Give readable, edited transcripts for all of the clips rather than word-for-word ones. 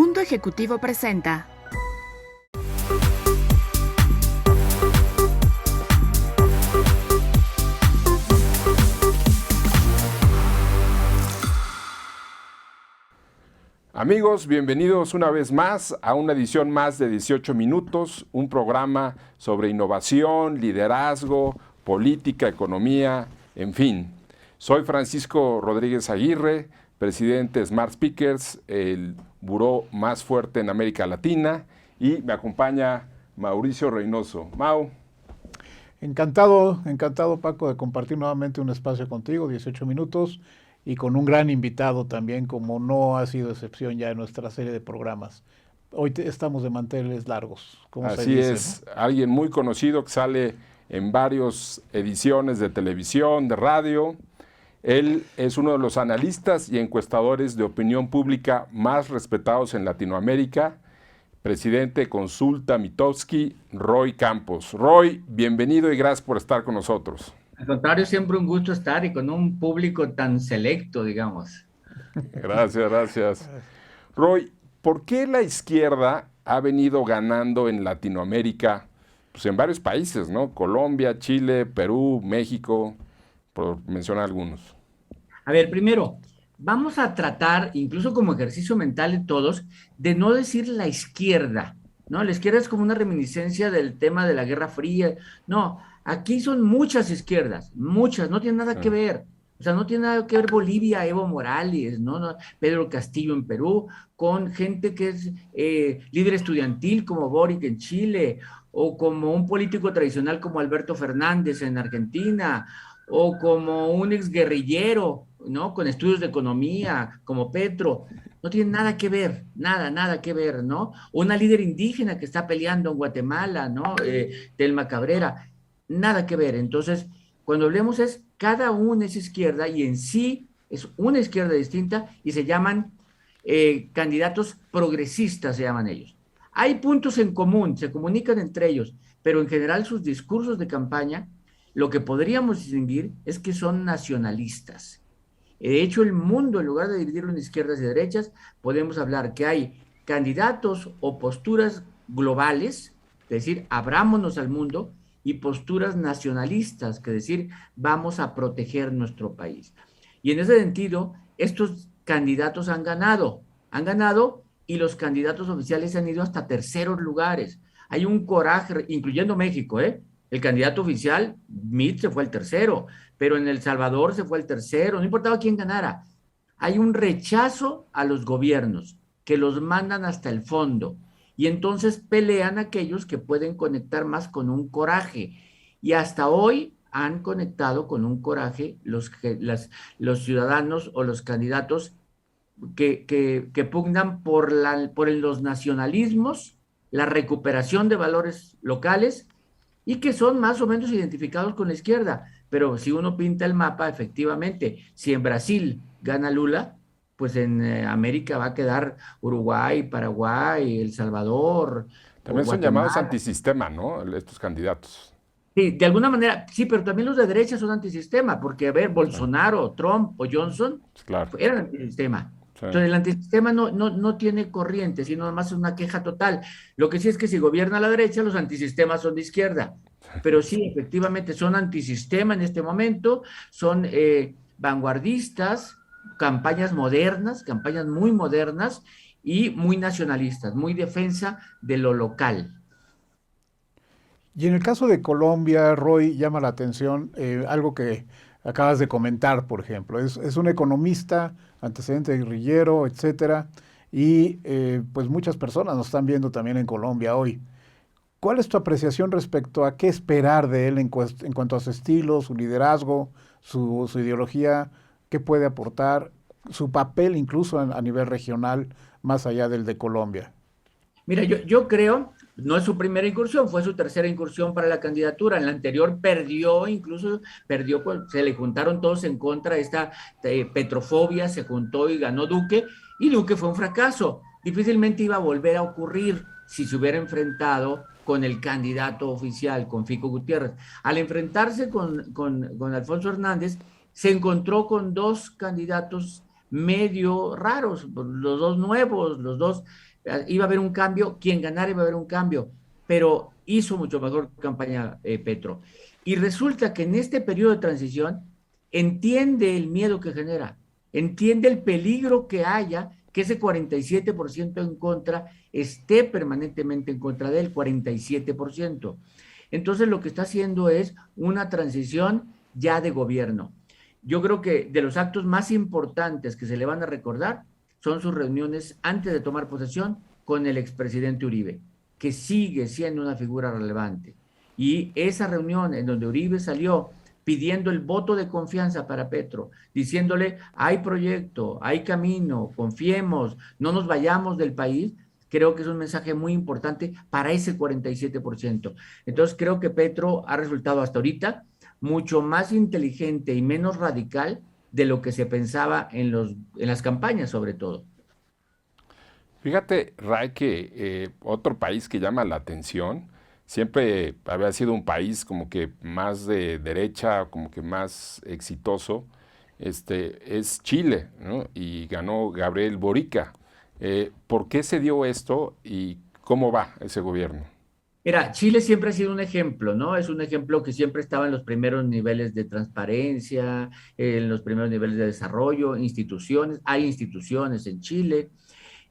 Mundo Ejecutivo presenta. Amigos, bienvenidos una vez más a una edición más de 18 minutos, un programa sobre innovación, liderazgo, política, economía, en fin. Soy Francisco Rodríguez Aguirre, presidente de Smart Speakers, el buró más fuerte en América Latina, y me acompaña Mauricio Reynoso. Mau. Encantado Paco de compartir nuevamente un espacio contigo, 18 minutos, y con un gran invitado también, como no ha sido excepción ya en nuestra serie de programas. Hoy estamos de manteles largos, como se dice, Así es, ¿no? Alguien muy conocido que sale en varias ediciones de televisión, de radio. Él es uno de los analistas y encuestadores de opinión pública más respetados en Latinoamérica, presidente de Consulta Mitofsky, Roy Campos. Roy, bienvenido y gracias por estar con nosotros. Al contrario, siempre un gusto estar y con un público tan selecto, digamos. Gracias. Roy, ¿por qué la izquierda ha venido ganando en Latinoamérica? Pues en varios países, ¿no? Colombia, Chile, Perú, México, por mencionar algunos. A ver, primero, vamos a tratar, incluso como ejercicio mental de todos, de no decir la izquierda, ¿no? La izquierda es como una reminiscencia del tema de la Guerra Fría. No, aquí son muchas izquierdas, muchas, no tiene nada que ver. O sea, no tiene nada que ver Bolivia, Evo Morales, ¿no? Pedro Castillo en Perú, con gente que es líder estudiantil como Boric en Chile, o como un político tradicional como Alberto Fernández en Argentina, o como un exguerrillero, ¿no? Con estudios de economía, como Petro. No tiene nada que ver, nada que ver, ¿no? Una líder indígena que está peleando en Guatemala, ¿no? Telma Cabrera, nada que ver. Entonces, cuando hablemos es, cada una es izquierda y en sí es una izquierda distinta y se llaman candidatos progresistas, se llaman ellos. Hay puntos en común, se comunican entre ellos, pero en general sus discursos de campaña, lo que podríamos distinguir es que son nacionalistas. De hecho, el mundo, en lugar de dividirlo en izquierdas y derechas, podemos hablar que hay candidatos o posturas globales, es decir, abrámonos al mundo, y posturas nacionalistas, que decir, vamos a proteger nuestro país. Y en ese sentido, estos candidatos han ganado y los candidatos oficiales han ido hasta terceros lugares. Hay un coraje, incluyendo México, El candidato oficial, Mitt, se fue el tercero, pero en El Salvador se fue el tercero, no importaba quién ganara. Hay un rechazo a los gobiernos que los mandan hasta el fondo y entonces pelean aquellos que pueden conectar más con un coraje. Y hasta hoy han conectado con un coraje los ciudadanos o los candidatos que pugnan por los nacionalismos, la recuperación de valores locales y que son más o menos identificados con la izquierda. Pero si uno pinta el mapa, efectivamente, si en Brasil gana Lula, pues en América va a quedar Uruguay, Paraguay, El Salvador. También son llamados antisistema, ¿no? Estos candidatos. Sí, de alguna manera, sí, pero también los de derecha son antisistema, porque a ver, Bolsonaro, Trump o Johnson eran antisistema. Sí. Entonces el antisistema no tiene corriente, sino además es una queja total. Lo que sí es que si gobierna la derecha, los antisistemas son de izquierda. Pero sí, efectivamente, son antisistema en este momento, son vanguardistas, campañas modernas, campañas muy modernas y muy nacionalistas, muy defensa de lo local. Y en el caso de Colombia, Roy, llama la atención algo que acabas de comentar, por ejemplo. Es un economista, antecedente guerrillero, etcétera, y pues muchas personas nos están viendo también en Colombia hoy. ¿Cuál es tu apreciación respecto a qué esperar de él en cuanto a su estilo, su liderazgo, su ideología, qué puede aportar, su papel incluso a nivel regional, más allá del de Colombia? Mira, yo creo, no es su primera incursión, fue su tercera incursión para la candidatura. En la anterior perdió, se le juntaron todos en contra de esta petrofobia, se juntó y ganó Duque, y Duque fue un fracaso. Difícilmente iba a volver a ocurrir si se hubiera enfrentado con el candidato oficial, con Fico Gutiérrez. Al enfrentarse con Alfonso Hernández, se encontró con dos candidatos medio raros, los dos nuevos, los dos iba a haber un cambio, quien ganara iba a haber un cambio, pero hizo mucho mejor campaña Petro. Y resulta que en este periodo de transición entiende el miedo que genera, entiende el peligro que haya, que ese 47% en contra esté permanentemente en contra de él, 47%. Entonces lo que está haciendo es una transición ya de gobierno. Yo creo que de los actos más importantes que se le van a recordar son sus reuniones antes de tomar posesión con el expresidente Uribe, que sigue siendo una figura relevante. Y esa reunión en donde Uribe salió pidiendo el voto de confianza para Petro, diciéndole, hay proyecto, hay camino, confiemos, no nos vayamos del país, creo que es un mensaje muy importante para ese 47%. Entonces creo que Petro ha resultado hasta ahorita mucho más inteligente y menos radical de lo que se pensaba en las campañas, sobre todo. Fíjate, Ray, que otro país que llama la atención siempre había sido un país como que más de derecha, como que más exitoso, es Chile, ¿no? Y ganó Gabriel Boric. ¿Por qué se dio esto y cómo va ese gobierno? Mira, Chile siempre ha sido un ejemplo, ¿no? Es un ejemplo que siempre estaba en los primeros niveles de transparencia, en los primeros niveles de desarrollo, instituciones, hay instituciones en Chile.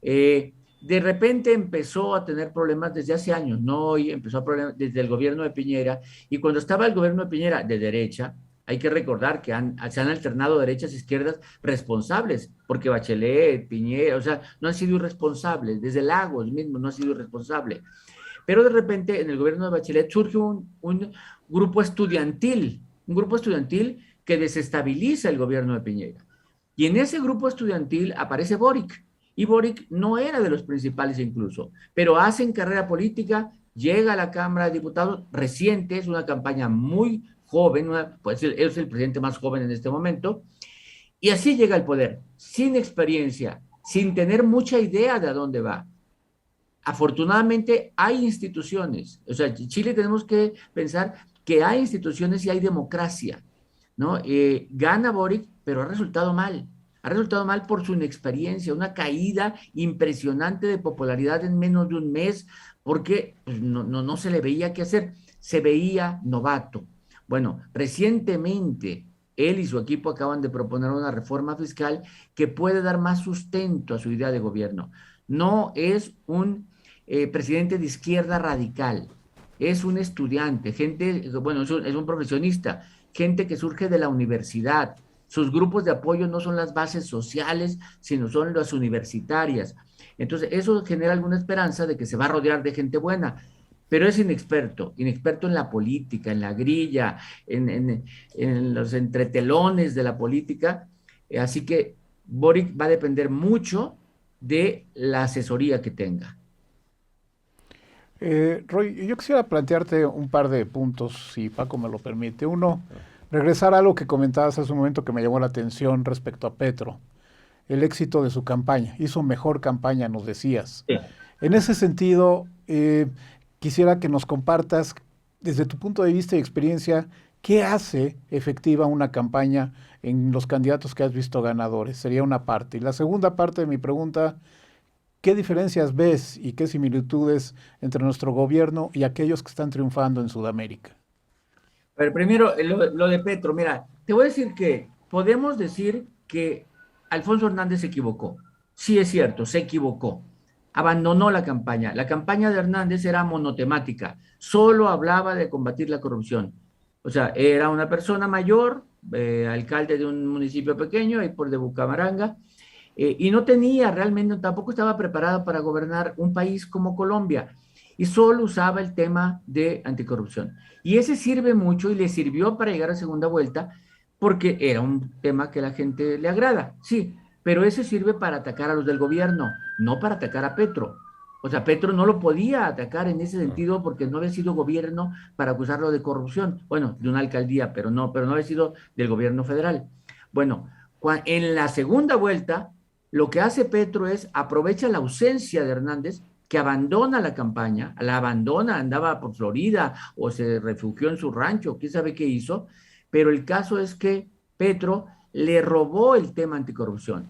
De repente empezó a tener problemas desde hace años, ¿no? Hoy empezó a problemas desde el gobierno de Piñera, y cuando estaba el gobierno de Piñera de derecha, hay que recordar que se han alternado derechas e izquierdas responsables, porque Bachelet, Piñera, o sea, no han sido irresponsables, desde Lagos mismo no ha sido irresponsable. Pero de repente en el gobierno de Bachelet surge un grupo estudiantil que desestabiliza el gobierno de Piñera. Y en ese grupo estudiantil aparece Boric. Y Boric no era de los principales incluso, pero hacen carrera política, llega a la Cámara de Diputados, reciente, es una campaña muy joven, pues él es el presidente más joven en este momento, y así llega al poder, sin experiencia, sin tener mucha idea de a dónde va. Afortunadamente hay instituciones, o sea, en Chile tenemos que pensar que hay instituciones y hay democracia, ¿no? Gana Boric, pero ha resultado mal por su inexperiencia, una caída impresionante de popularidad en menos de un mes, porque pues, no se le veía qué hacer, se veía novato. Bueno, recientemente él y su equipo acaban de proponer una reforma fiscal que puede dar más sustento a su idea de gobierno. No es un presidente de izquierda radical, es un estudiante, gente, bueno, es un profesionista, gente que surge de la universidad. Sus grupos de apoyo no son las bases sociales, sino son las universitarias. Entonces, eso genera alguna esperanza de que se va a rodear de gente buena, pero es inexperto, inexperto en la política, en la grilla, en los entretelones de la política. Así que Boric va a depender mucho de la asesoría que tenga. Roy, yo quisiera plantearte un par de puntos, si Paco me lo permite. Uno, regresar a algo que comentabas hace un momento que me llamó la atención respecto a Petro, el éxito de su campaña. Hizo mejor campaña, nos decías. Sí. En ese sentido, quisiera que nos compartas, desde tu punto de vista y experiencia, qué hace efectiva una campaña en los candidatos que has visto ganadores. Sería una parte. Y la segunda parte de mi pregunta, ¿qué diferencias ves y qué similitudes entre nuestro gobierno y aquellos que están triunfando en Sudamérica? A ver, primero, lo de Petro, mira, te voy a decir que podemos decir que Alfonso Hernández se equivocó. Sí es cierto, se equivocó. Abandonó la campaña. La campaña de Hernández era monotemática, solo hablaba de combatir la corrupción. O sea, era una persona mayor, alcalde de un municipio pequeño, ahí por de Bucaramanga, y no tenía realmente, tampoco estaba preparado para gobernar un país como Colombia, y solo usaba el tema de anticorrupción. Y ese sirve mucho y le sirvió para llegar a segunda vuelta, porque era un tema que a la gente le agrada, sí, pero ese sirve para atacar a los del gobierno, no para atacar a Petro. O sea, Petro no lo podía atacar en ese sentido porque no había sido gobierno para acusarlo de corrupción. Bueno, de una alcaldía, pero no había sido del gobierno federal. Bueno, en la segunda vuelta, lo que hace Petro es aprovecha la ausencia de Hernández, que abandona la campaña, la abandona, andaba por Florida o se refugió en su rancho, quién sabe qué hizo, pero el caso es que Petro le robó el tema anticorrupción.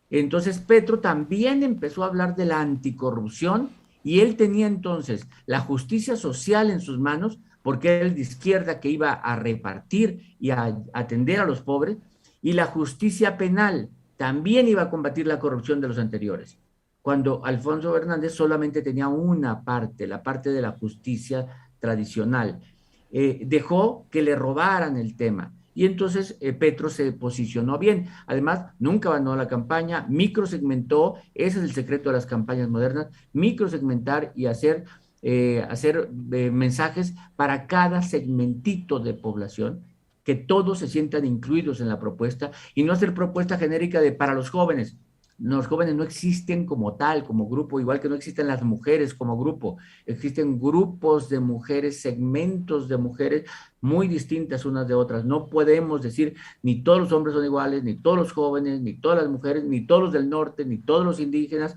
Entonces Petro también empezó a hablar de la anticorrupción y él tenía entonces la justicia social en sus manos, porque era el de izquierda que iba a repartir y a atender a los pobres, y la justicia penal también iba a combatir la corrupción de los anteriores, cuando Alfonso Hernández solamente tenía una parte, la parte de la justicia tradicional. Dejó que le robaran el tema. Y entonces Petro se posicionó bien. Además, nunca abandonó la campaña, microsegmentó, ese es el secreto de las campañas modernas, microsegmentar y hacer mensajes para cada segmentito de población, que todos se sientan incluidos en la propuesta y no hacer propuesta genérica de para los jóvenes. Los jóvenes no existen como tal, como grupo, igual que no existen las mujeres como grupo. Existen grupos de mujeres, segmentos de mujeres muy distintas unas de otras. No podemos decir ni todos los hombres son iguales, ni todos los jóvenes, ni todas las mujeres, ni todos los del norte, ni todos los indígenas.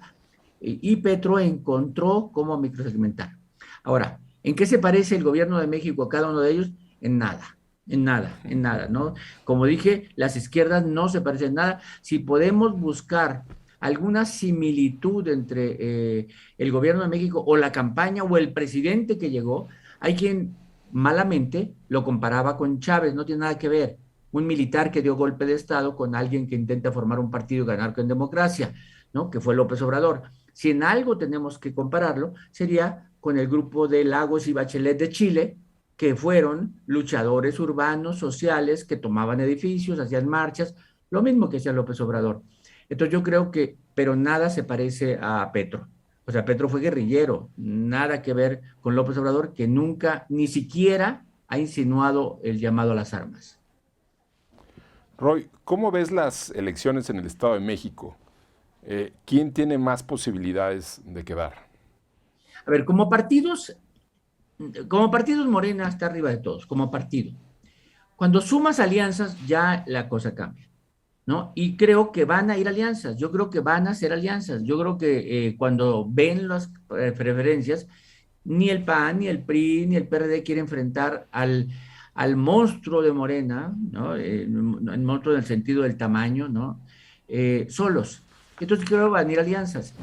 Y Petro encontró cómo microsegmentar. Ahora, ¿en qué se parece el gobierno de México a cada uno de ellos? En nada. En nada, en nada, ¿no? Como dije, las izquierdas no se parecen en nada. Si podemos buscar alguna similitud entre el gobierno de México o la campaña o el presidente que llegó, hay quien malamente lo comparaba con Chávez, no tiene nada que ver. Un militar que dio golpe de Estado con alguien que intenta formar un partido y ganar con democracia, ¿no? Que fue López Obrador. Si en algo tenemos que compararlo, sería con el grupo de Lagos y Bachelet de Chile, que fueron luchadores urbanos, sociales, que tomaban edificios, hacían marchas, lo mismo que hacía López Obrador. Entonces yo creo que, pero nada se parece a Petro. O sea, Petro fue guerrillero, nada que ver con López Obrador, que nunca, ni siquiera ha insinuado el llamado a las armas. Roy, ¿cómo ves las elecciones en el Estado de México? ¿Quién tiene más posibilidades de quedar? A ver, como partidos Morena está arriba de todos, como partido. Cuando sumas alianzas, ya la cosa cambia, ¿no? Y creo que van a ir alianzas, yo creo que van a ser alianzas, yo creo que cuando ven las preferencias, ni el PAN, ni el PRI, ni el PRD quieren enfrentar al monstruo de Morena, ¿no? El monstruo en el sentido del tamaño, ¿no? Solos. Entonces creo que van a ir alianzas.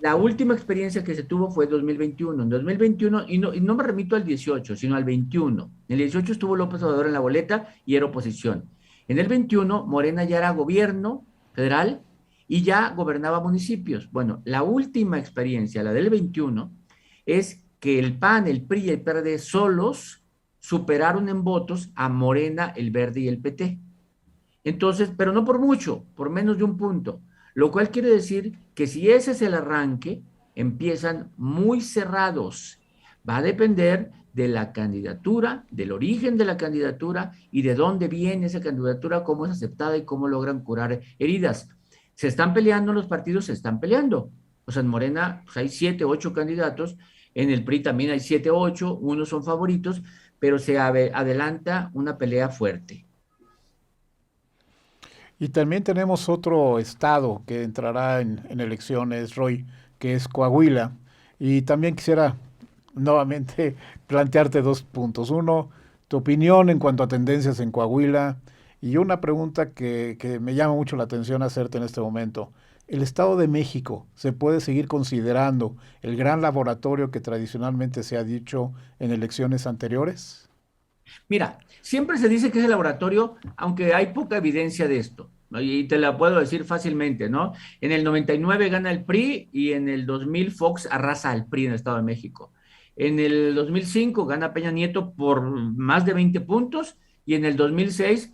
La última experiencia que se tuvo fue 2021. En 2021, y no me remito al 18, sino al 21. En el 18 estuvo López Obrador en la boleta y era oposición. En el 21, Morena ya era gobierno federal y ya gobernaba municipios. Bueno, la última experiencia, la del 21, es que el PAN, el PRI y el PRD solos superaron en votos a Morena, el Verde y el PT. Entonces, pero no por mucho, por menos de un punto. Lo cual quiere decir que si ese es el arranque, empiezan muy cerrados. Va a depender de la candidatura, del origen de la candidatura y de dónde viene esa candidatura, cómo es aceptada y cómo logran curar heridas. Se están peleando los partidos, se están peleando. O sea, en Morena pues hay 7, 8 candidatos, en el PRI también hay 7, 8, unos son favoritos, pero se adelanta una pelea fuerte. Y también tenemos otro estado que entrará en elecciones, Roy, que es Coahuila. Y también quisiera nuevamente plantearte dos puntos. Uno, tu opinión en cuanto a tendencias en Coahuila. Y una pregunta que me llama mucho la atención hacerte en este momento. ¿El Estado de México se puede seguir considerando el gran laboratorio que tradicionalmente se ha dicho en elecciones anteriores? Mira, siempre se dice que es el laboratorio, aunque hay poca evidencia de esto, ¿no? Y te la puedo decir fácilmente, ¿no? En el 99 gana el PRI y en el 2000 Fox arrasa al PRI en el Estado de México. En el 2005 gana Peña Nieto por más de 20 puntos y en el 2006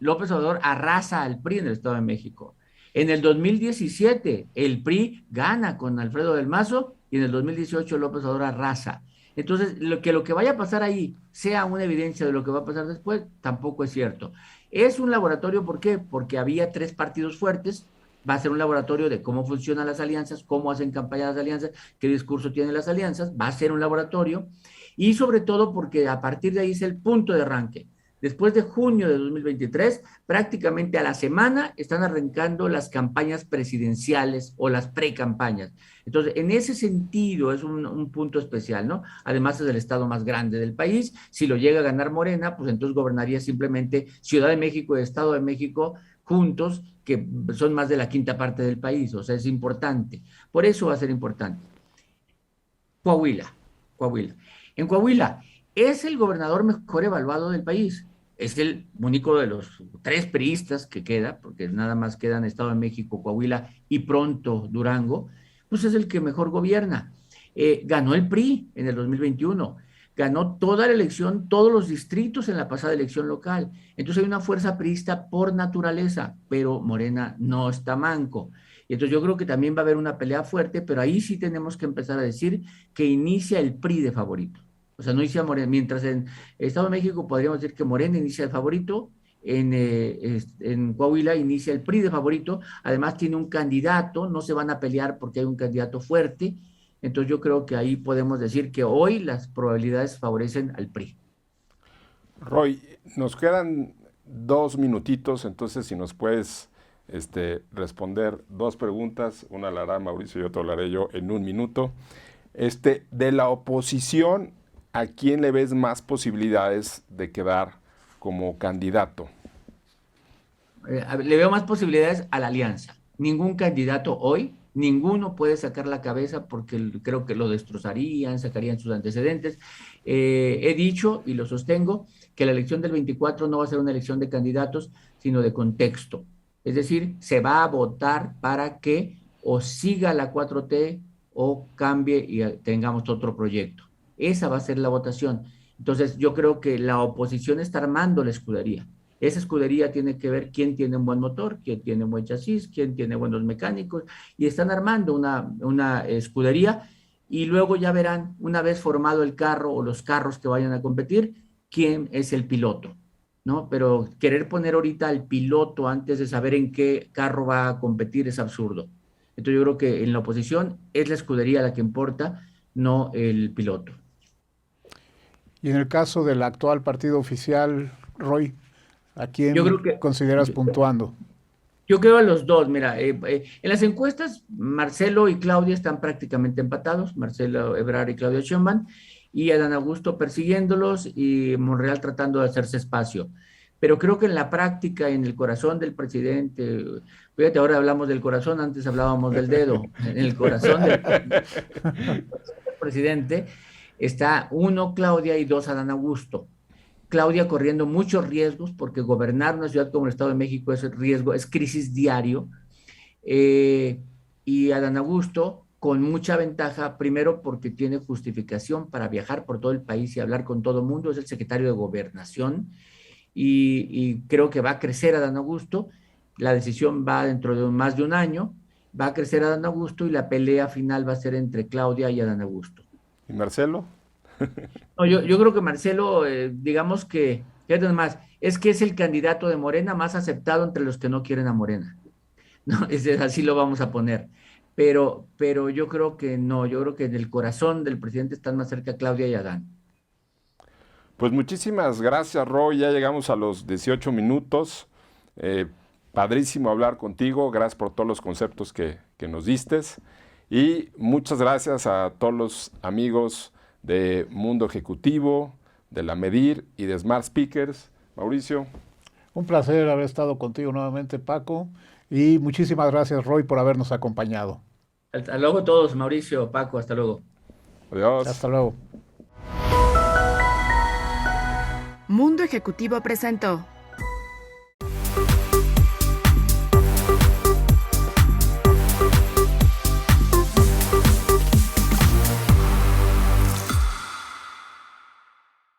López Obrador arrasa al PRI en el Estado de México. En el 2017 el PRI gana con Alfredo del Mazo y en el 2018 López Obrador arrasa. Entonces, lo que vaya a pasar ahí sea una evidencia de lo que va a pasar después, tampoco es cierto. Es un laboratorio, ¿por qué? Porque había 3 partidos fuertes, va a ser un laboratorio de cómo funcionan las alianzas, cómo hacen campaña las alianzas, qué discurso tienen las alianzas, va a ser un laboratorio, y sobre todo porque a partir de ahí es el punto de arranque. Después de junio de 2023, prácticamente a la semana están arrancando las campañas presidenciales o las precampañas. Entonces, en ese sentido es un punto especial, ¿no? Además es el estado más grande del país. Si lo llega a ganar Morena, pues entonces gobernaría simplemente Ciudad de México y Estado de México, juntos, que son más de la quinta parte del país, o sea, es importante. Por eso va a ser importante. Coahuila, Coahuila. En Coahuila es el gobernador mejor evaluado del país. Es el único de los 3 priistas que queda, porque nada más quedan Estado de México, Coahuila y pronto Durango, pues es el que mejor gobierna. Ganó el PRI en el 2021, ganó toda la elección, todos los distritos en la pasada elección local. Entonces hay una fuerza priista por naturaleza, pero Morena no está manco. Y entonces yo creo que también va a haber una pelea fuerte, pero ahí sí tenemos que empezar a decir que inicia el PRI de favorito. O sea, no inicia Morena, mientras en Estado de México podríamos decir que Morena inicia el favorito, en Coahuila inicia el PRI de favorito, además tiene un candidato, no se van a pelear porque hay un candidato fuerte, entonces yo creo que ahí podemos decir que hoy las probabilidades favorecen al PRI. Roy, nos quedan 2 minutitos, entonces si nos puedes responder 2 preguntas, una la hará Mauricio y otra la haré yo en 1 minuto. De la oposición, ¿a quién le ves más posibilidades de quedar como candidato? Le veo más posibilidades a la alianza. Ningún candidato hoy, ninguno puede sacar la cabeza porque creo que lo destrozarían, sacarían sus antecedentes. He dicho y lo sostengo que la elección del 24 no va a ser una elección de candidatos, sino de contexto. Es decir, se va a votar para que o siga la 4T o cambie y tengamos otro proyecto. Esa va a ser la votación. Entonces, yo creo que la oposición está armando la escudería. Esa escudería tiene que ver quién tiene un buen motor, quién tiene un buen chasis, quién tiene buenos mecánicos, y están armando una escudería, y luego ya verán, una vez formado el carro o los carros que vayan a competir, quién es el piloto, ¿no? Pero querer poner ahorita al piloto antes de saber en qué carro va a competir es absurdo. Entonces yo creo que en la oposición es la escudería la que importa, no el piloto. Y en el caso del actual partido oficial, Roy, ¿a quién Yo creo que consideras puntuando? Yo creo a los dos, mira, en las encuestas Marcelo y Claudia están prácticamente empatados, Marcelo Ebrard y Claudia Sheinbaum, y Adán Augusto persiguiéndolos y Monreal tratando de hacerse espacio. Pero creo que en la práctica, en el corazón del presidente, fíjate, ahora hablamos del corazón, antes hablábamos del dedo, en el corazón del presidente está 1 Claudia y 2 Adán Augusto. Claudia corriendo muchos riesgos, porque gobernar una ciudad como el Estado de México es riesgo, es crisis diario, y Adán Augusto con mucha ventaja, primero porque tiene justificación para viajar por todo el país y hablar con todo el mundo, es el secretario de Gobernación, y creo que va a crecer Adán Augusto, la decisión va dentro de más de un año, va a crecer Adán Augusto y la pelea final va a ser entre Claudia y Adán Augusto. ¿Y Marcelo? No, yo creo que Marcelo, digamos que, fíjate más, es que es el candidato de Morena más aceptado entre los que no quieren a Morena. No, así lo vamos a poner. Pero yo creo que no, yo creo que en el corazón del presidente están más cerca Claudia y Adán. Pues muchísimas gracias, Roy. Ya llegamos a los 18 minutos. Padrísimo hablar contigo. Gracias por todos los conceptos que nos diste. Y muchas gracias a todos los amigos de Mundo Ejecutivo, de La Medir y de Smart Speakers. Mauricio. Un placer haber estado contigo nuevamente, Paco. Y muchísimas gracias, Roy, por habernos acompañado. Hasta luego todos, Mauricio, Paco, hasta luego. Adiós. Hasta luego. Mundo Ejecutivo presentó